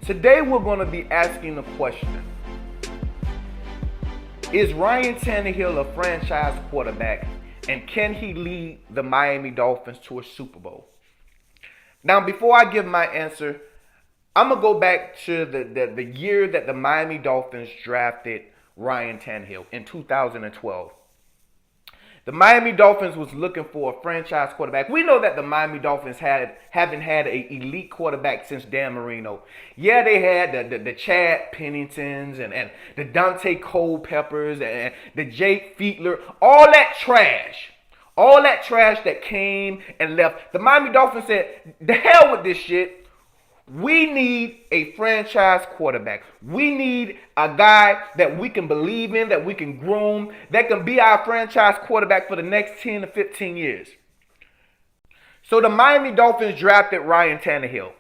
Today we're going to be asking the question, is Ryan Tannehill a franchise quarterback, and can he lead the Miami Dolphins to a Super Bowl? Now, before I give my answer, I'm going to go back to the year that the Miami Dolphins drafted Ryan Tannehill in 2012. The Miami Dolphins was looking for a franchise quarterback. We know that the Miami Dolphins haven't had an elite quarterback since Dan Marino. Yeah, they had the Chad Penningtons and the Dante Culpeppers and the Jake Fiedler. All that trash that came and left. The Miami Dolphins said, the hell with this shit. We need a franchise quarterback. We need a guy that we can believe in, that we can groom, that can be our franchise quarterback for the next 10 to 15 years. So the Miami Dolphins drafted Ryan Tannehill.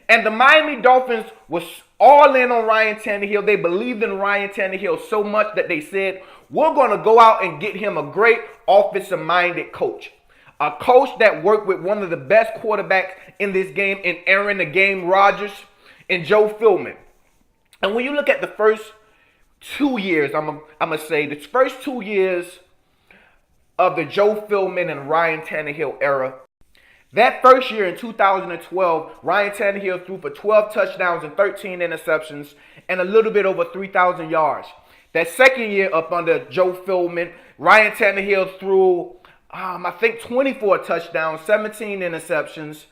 And the Miami Dolphins was all in on Ryan Tannehill. They believed in Ryan Tannehill so much that they said, we're going to go out and get him a great offensive-minded coach. A coach that worked with one of the best quarterbacks in this game in Aaron the Game Rodgers and Joe Philbin. And when you look at the first 2 years, I'm going to say the first 2 years of the Joe Philbin and Ryan Tannehill era, that first year in 2012, Ryan Tannehill threw for 12 touchdowns and 13 interceptions and a little bit over 3,000 yards. That second year up under Joe Philbin, Ryan Tannehill threw I think 24 touchdowns, 17 interceptions,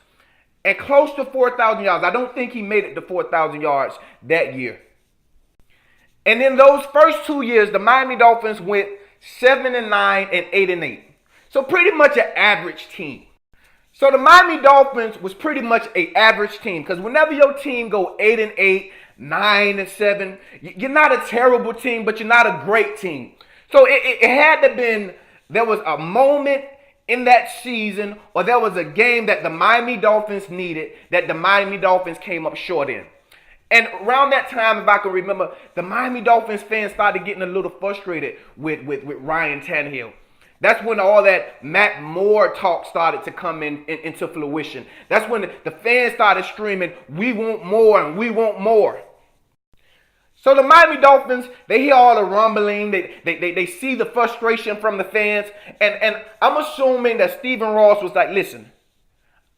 and close to 4,000 yards. I don't think he made it to 4,000 yards that year. And in those first 2 years, the Miami Dolphins went 7-9 and 8-8. So pretty much an average team. So the Miami Dolphins was pretty much an average team, because whenever your team go 8-8, 9-7, you're not a terrible team, but you're not a great team. So it had to have been. There was a moment in that season, or there was a game that the Miami Dolphins needed that the Miami Dolphins came up short in. And around that time, if I can remember, the Miami Dolphins fans started getting a little frustrated with Ryan Tannehill. That's when all that Matt Moore talk started to come into fruition. That's when the fans started screaming, we want more and we want more. So the Miami Dolphins, they hear all the rumbling, they see the frustration from the fans, and I'm assuming that Stephen Ross was like, listen,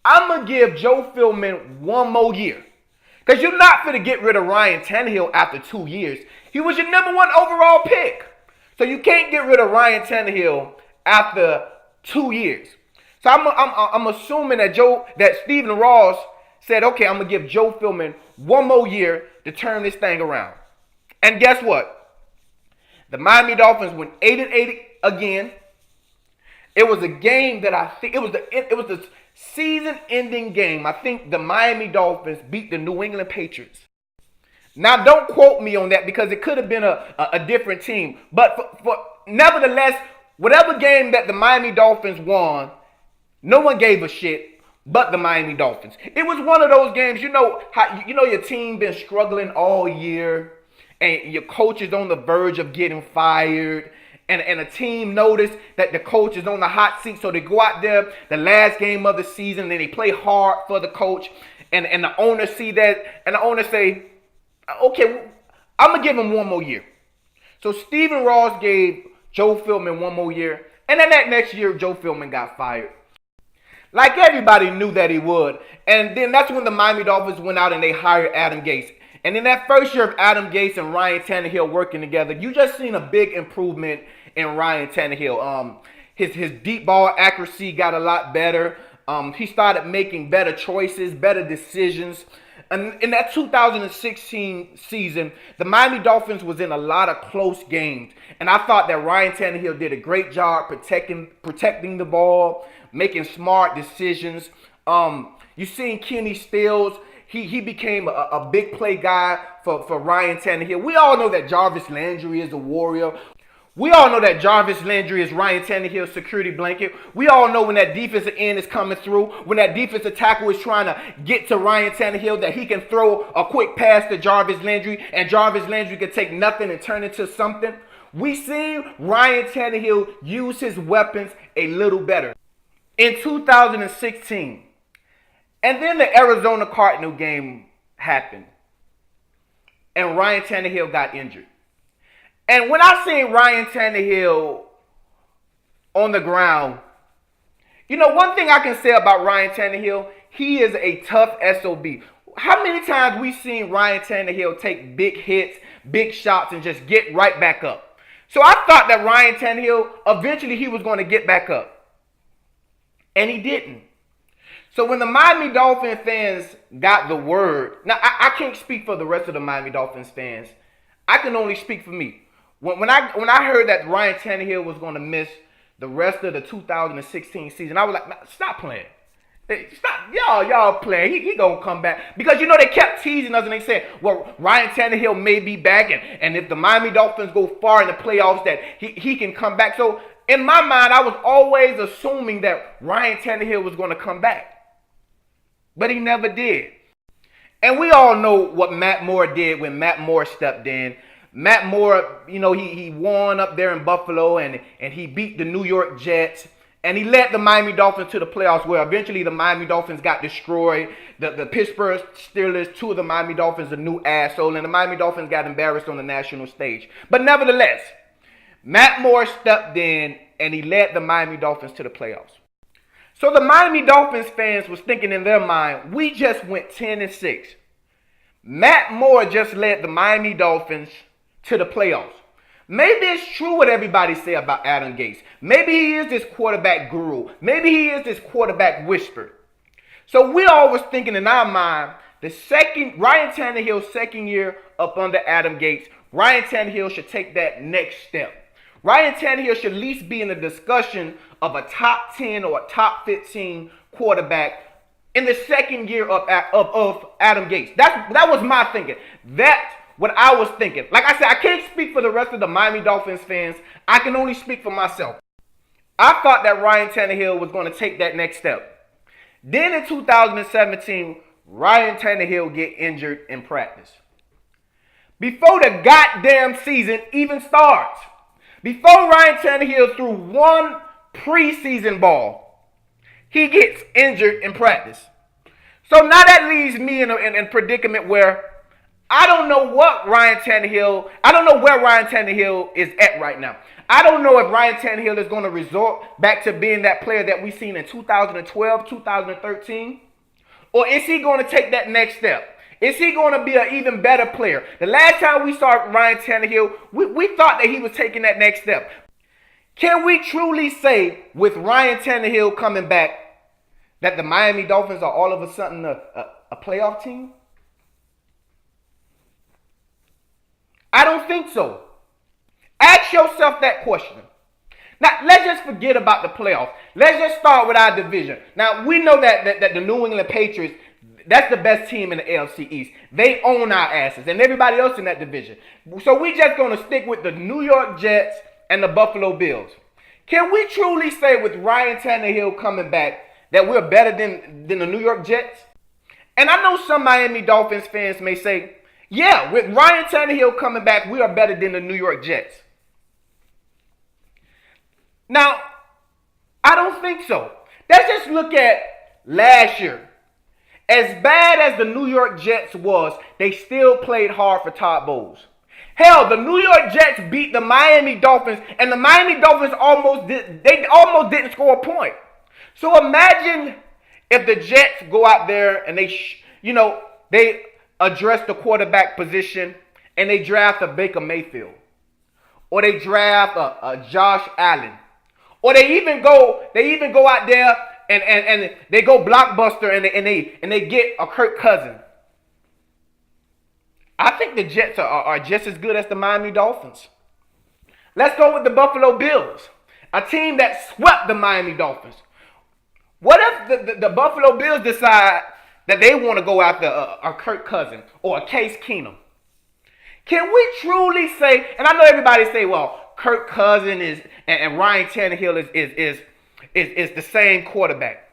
I'm going to give Joe Philbin one more year. Because you're not going to get rid of Ryan Tannehill after 2 years. He was your number 1 overall pick. So you can't get rid of Ryan Tannehill after 2 years. So I'm assuming that Stephen Ross said, okay, I'm going to give Joe Philbin one more year to turn this thing around. And guess what? The Miami Dolphins went 8-8 again. It was a game that I think it was the season-ending game. I think the Miami Dolphins beat the New England Patriots. Now, don't quote me on that because it could have been a different team. But for nevertheless, whatever game that the Miami Dolphins won, no one gave a shit but the Miami Dolphins. It was one of those games, how your team been struggling all year. And your coach is on the verge of getting fired. And a team noticed that the coach is on the hot seat. So they go out there the last game of the season. And they play hard for the coach. And the owner see that. And the owner say, okay, I'm going to give him one more year. So Stephen Ross gave Joe Philbin one more year. And then that next year, Joe Philbin got fired. Like everybody knew that he would. And then that's when the Miami Dolphins went out and they hired Adam Gase. And in that first year of Adam Gase and Ryan Tannehill working together, you just seen a big improvement in Ryan Tannehill. His deep ball accuracy got a lot better. He started making better choices, better decisions. And in that 2016 season, the Miami Dolphins was in a lot of close games. And I thought that Ryan Tannehill did a great job protecting the ball, making smart decisions. You seen Kenny Stills. He became a big play guy for Ryan Tannehill. We all know that Jarvis Landry is a warrior. We all know that Jarvis Landry is Ryan Tannehill's security blanket. We all know when that defensive end is coming through, when that defensive tackle is trying to get to Ryan Tannehill, that he can throw a quick pass to Jarvis Landry, and Jarvis Landry can take nothing and turn it into something. We see Ryan Tannehill use his weapons a little better. In 2016, and then the Arizona Cardinal game happened. and Ryan Tannehill got injured. And when I seen Ryan Tannehill on the ground, one thing I can say about Ryan Tannehill, he is a tough SOB. How many times we seen Ryan Tannehill take big hits, big shots, and just get right back up? So I thought that Ryan Tannehill, eventually he was going to get back up. And he didn't. So when the Miami Dolphins fans got the word, now I can't speak for the rest of the Miami Dolphins fans. I can only speak for me. When I heard that Ryan Tannehill was going to miss the rest of the 2016 season, I was like, stop playing. Stop, y'all playing. He gonna come back. Because they kept teasing us and they said, well, Ryan Tannehill may be back, and if the Miami Dolphins go far in the playoffs, that he can come back. So in my mind, I was always assuming that Ryan Tannehill was gonna come back. But he never did. And we all know what Matt Moore did when Matt Moore stepped in. Matt Moore, he won up there in Buffalo, and he beat the New York Jets. And he led the Miami Dolphins to the playoffs, where eventually the Miami Dolphins got destroyed. The Pittsburgh Steelers, two of the Miami Dolphins, a new asshole, and the Miami Dolphins got embarrassed on the national stage. But nevertheless, Matt Moore stepped in, and he led the Miami Dolphins to the playoffs. So the Miami Dolphins fans was thinking in their mind, we just went 10-6. Matt Moore just led the Miami Dolphins to the playoffs. Maybe it's true what everybody say about Adam Gase. Maybe he is this quarterback guru. Maybe he is this quarterback whisperer. So we all was thinking in our mind, Ryan Tannehill's second year up under Adam Gase, Ryan Tannehill should take that next step. Ryan Tannehill should at least be in the discussion of a top 10 or a top 15 quarterback in the second year of Adam Gase. That was my thinking. That's what I was thinking. Like I said, I can't speak for the rest of the Miami Dolphins fans. I can only speak for myself. I thought that Ryan Tannehill was going to take that next step. Then in 2017, Ryan Tannehill get injured in practice. Before the goddamn season even starts, before Ryan Tannehill threw one preseason ball, he gets injured in practice. So now that leaves me in a predicament where I don't know where Ryan Tannehill is at right now. I don't know if Ryan Tannehill is going to resort back to being that player that we seen in 2012, 2013. Or is he going to take that next step? Is he going to be an even better player? The last time we saw Ryan Tannehill, we thought that he was taking that next step. Can we truly say with Ryan Tannehill coming back that the Miami Dolphins are all of a sudden a playoff team? I don't think so. Ask yourself that question. Now, let's just forget about the playoffs. Let's just start with our division. Now, we know that the New England Patriots, that's the best team in the AFC East. They own our asses and everybody else in that division. So we just going to stick with the New York Jets and the Buffalo Bills. Can we truly say with Ryan Tannehill coming back that we're better than the New York Jets? And I know some Miami Dolphins fans may say, yeah, with Ryan Tannehill coming back, we are better than the New York Jets. Now, I don't think so. Let's just look at last year. As bad as the New York Jets was, they still played hard for Todd Bowles. Hell, the New York Jets beat the Miami Dolphins, and the Miami Dolphins almost didn't score a point. So imagine if the Jets go out there and they address the quarterback position and they draft a Baker Mayfield, or they draft a Josh Allen, or they even go out there and they go blockbuster and they get a Kirk Cousins. I think the Jets are just as good as the Miami Dolphins. Let's go with the Buffalo Bills, a team that swept the Miami Dolphins. What if the Buffalo Bills decide that they want to go after a Kirk Cousins or a Case Keenum? Can we truly say, and I know everybody say, well, Kirk Cousins and Ryan Tannehill is the same quarterback.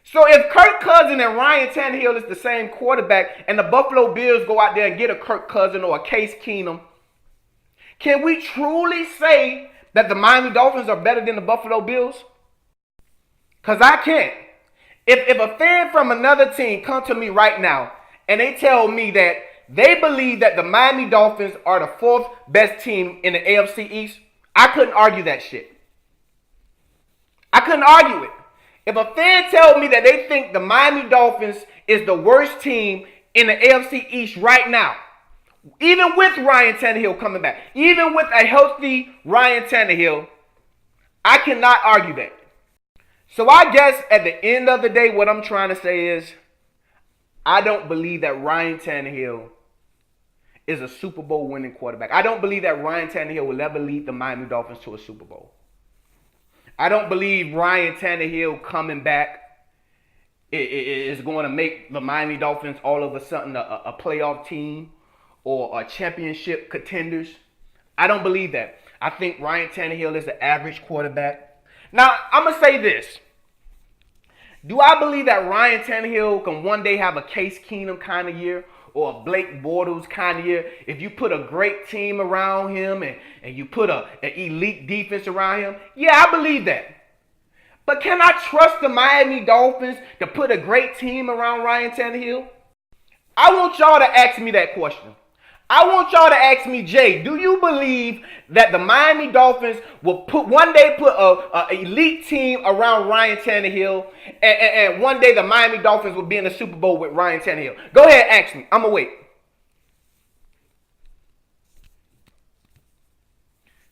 So if Kirk Cousins and Ryan Tannehill is the same quarterback and the Buffalo Bills go out there and get a Kirk Cousins or a Case Keenum, can we truly say that the Miami Dolphins are better than the Buffalo Bills? Because I can't. If a fan from another team come to me right now and they tell me that they believe that the Miami Dolphins are the fourth best team in the AFC East, I couldn't argue that shit. I couldn't argue it. If a fan tells me that they think the Miami Dolphins is the worst team in the AFC East right now, even with Ryan Tannehill coming back, even with a healthy Ryan Tannehill, I cannot argue that. So I guess at the end of the day, what I'm trying to say is, I don't believe that Ryan Tannehill is a Super Bowl winning quarterback. I don't believe that Ryan Tannehill will ever lead the Miami Dolphins to a Super Bowl. I don't believe Ryan Tannehill coming back is going to make the Miami Dolphins all of a sudden a playoff team or a championship contenders. I don't believe that. I think Ryan Tannehill is an average quarterback. Now, I'm going to say this. Do I believe that Ryan Tannehill can one day have a Case Keenum kind of year or a Blake Bortles kind of year? If you put a great team around him and you put an elite defense around him, yeah, I believe that. But can I trust the Miami Dolphins to put a great team around Ryan Tannehill? I want y'all to ask me that question. I want y'all to ask me, Jay, do you believe that the Miami Dolphins will one day put a elite team around Ryan Tannehill and one day the Miami Dolphins will be in the Super Bowl with Ryan Tannehill? Go ahead, ask me. I'm going to wait.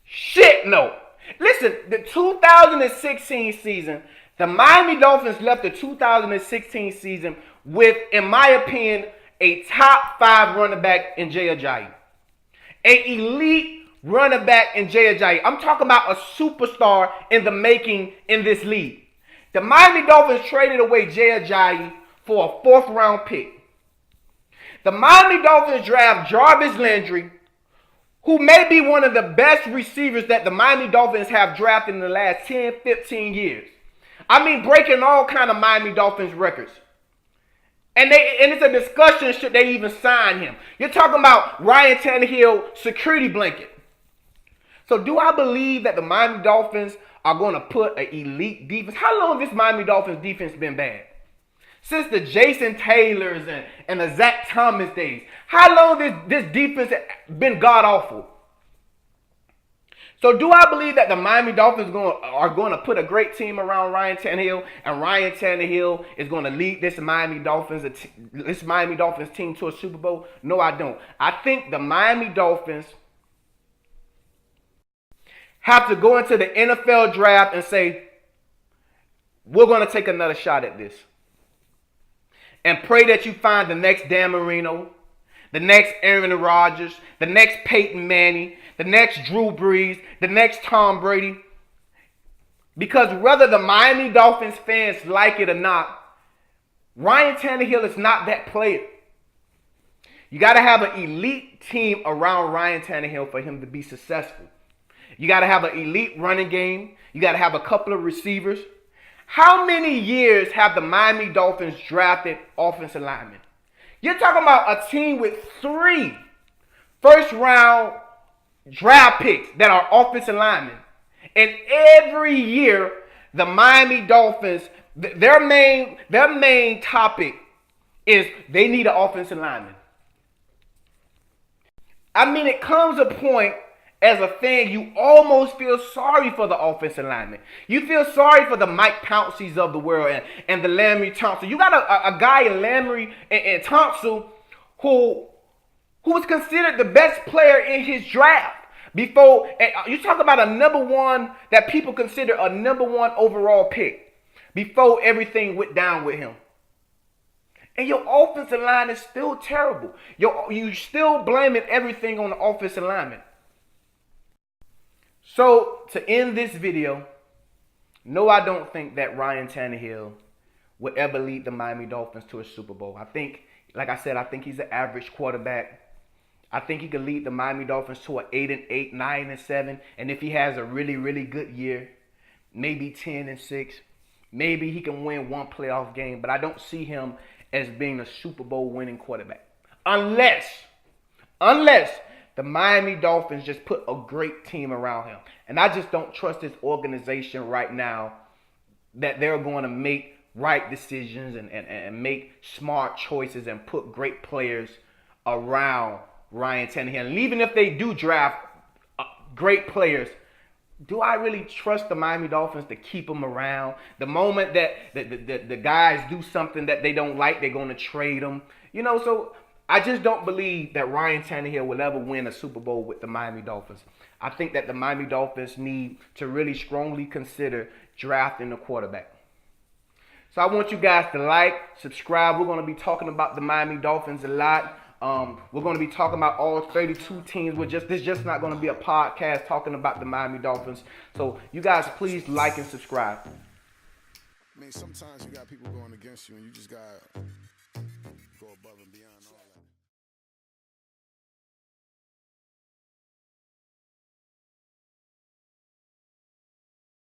Shit, no. Listen, the 2016 season, the Miami Dolphins left the 2016 season with, in my opinion, a top 5 running back in Jay Ajayi. An elite running back in Jay Ajayi. I'm talking about a superstar in the making in this league. The Miami Dolphins traded away Jay Ajayi for a 4th round pick. The Miami Dolphins draft Jarvis Landry, who may be one of the best receivers that the Miami Dolphins have drafted in the last 10, 15 years. I mean, breaking all kind of Miami Dolphins records. And it's a discussion should they even sign him. You're talking about Ryan Tannehill security blanket. So do I believe that the Miami Dolphins are going to put an elite defense? How long has this Miami Dolphins defense been bad? Since the Jason Taylors and the Zach Thomas days. How long has this defense been god-awful? So do I believe that the Miami Dolphins are going to put a great team around Ryan Tannehill, and Ryan Tannehill is going to lead this Miami Dolphins team to a Super Bowl? No, I don't. I think the Miami Dolphins have to go into the NFL draft and say, we're going to take another shot at this. And pray that you find the next Dan Marino, the next Aaron Rodgers, the next Peyton Manning, the next Drew Brees, the next Tom Brady. Because whether the Miami Dolphins fans like it or not, Ryan Tannehill is not that player. You got to have an elite team around Ryan Tannehill for him to be successful. You got to have an elite running game. You got to have a couple of receivers. How many years have the Miami Dolphins drafted offensive linemen? You're talking about a team with 3 first-round draft picks that are offensive linemen. And every year, the Miami Dolphins, their main topic is they need an offensive lineman. I mean, it comes a point as a fan, you almost feel sorry for the offensive lineman. You feel sorry for the Mike Pounceys of the world and the Laramie Thompson. You got a guy in Laramie and Thompson who was considered the best player in his draft. Before, you talk about a number 1 that people consider a number 1 overall pick before everything went down with him. And your offensive line is still terrible. You still blaming everything on the offensive lineman. So, to end this video, no, I don't think that Ryan Tannehill will ever lead the Miami Dolphins to a Super Bowl. I think, like I said, I think he's an average quarterback. I think he can lead the Miami Dolphins to an 8-8, 9-7. And if he has a really, really good year, maybe 10-6, maybe he can win 1 playoff game. But I don't see him as being a Super Bowl winning quarterback. Unless the Miami Dolphins just put a great team around him. And I just don't trust this organization right now that they're going to make right decisions and make smart choices and put great players around Ryan Tannehill. And even if they do draft great players, do I really trust the Miami Dolphins to keep them around? The moment that the guys do something that they don't like, they're going to trade them. So I just don't believe that Ryan Tannehill will ever win a Super Bowl with the Miami Dolphins. I think that the Miami Dolphins need to really strongly consider drafting a quarterback. So I want you guys to like, subscribe. We're going to be talking about the Miami Dolphins a lot. We're going to be talking about all 32 teams. This just not going to be a podcast talking about the Miami Dolphins. So you guys please like and subscribe. I mean, sometimes you got people going against you and you just got